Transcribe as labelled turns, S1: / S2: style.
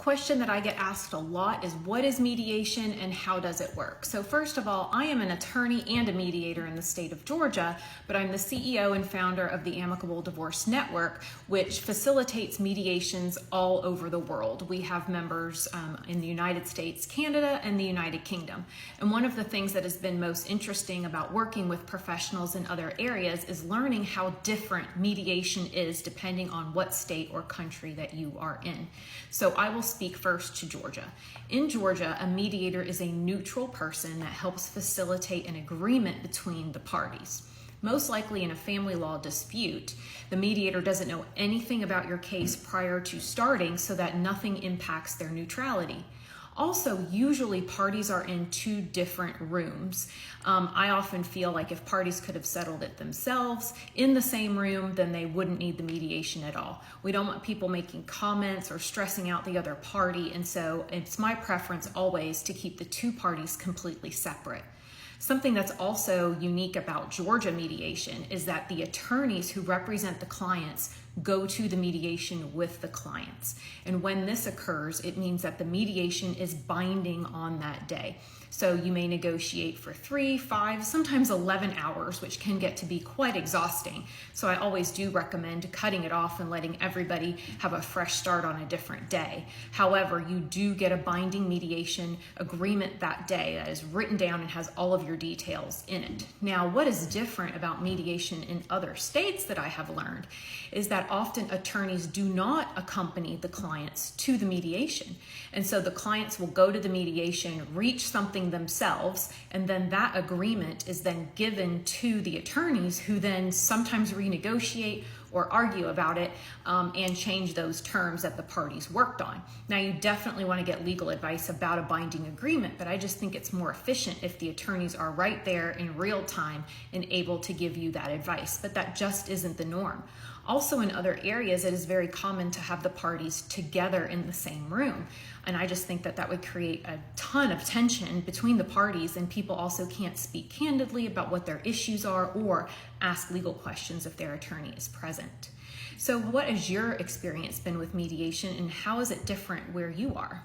S1: question that I get asked a lot is, what is mediation and how does it work? So first of all, I am an attorney and a mediator in the state of Georgia, but I'm the CEO and founder of the Amicable Divorce Network, which facilitates mediations all over the world. We have members in the United States, Canada, and the United Kingdom. And one of the things that has been most interesting about working with professionals in other areas is learning how different mediation is depending on what state or country that you are in. So I will speak first to Georgia. In Georgia, a mediator is a neutral person that helps facilitate an agreement between the parties. Most likely in a family law dispute, the mediator doesn't know anything about your case prior to starting so that nothing impacts their neutrality. Also, usually parties are in two different rooms. I often feel like if parties could have settled it themselves in the same room, then they wouldn't need the mediation at all. We don't want people making comments or stressing out the other party, and so it's my preference always to keep the two parties completely separate. Something that's also unique about Georgia mediation is that the attorneys who represent the clients go to the mediation with the clients. And when this occurs, it means that the mediation is binding on that day. So you may negotiate for 3, 5, sometimes 11 hours, which can get to be quite exhausting. So I always do recommend cutting it off and letting everybody have a fresh start on a different day. However, you do get a binding mediation agreement that day that is written down and has all of your details in it. Now, what is different about mediation in other states that I have learned is that often attorneys do not accompany the clients to the mediation. And so the clients will go to the mediation, reach something themselves, and then that agreement is then given to the attorneys, who then sometimes renegotiate or argue about it and change those terms that the parties worked on. Now, you definitely want to get legal advice about a binding agreement, but I just think it's more efficient if the attorneys are right there in real time and able to give you that advice, but that just isn't the norm. Also, in other areas, it is very common to have the parties together in the same room. And I just think that that would create a ton of tension between the parties, and people also can't speak candidly about what their issues are or ask legal questions if their attorney is present. So what has your experience been with mediation, and how is it different where you are?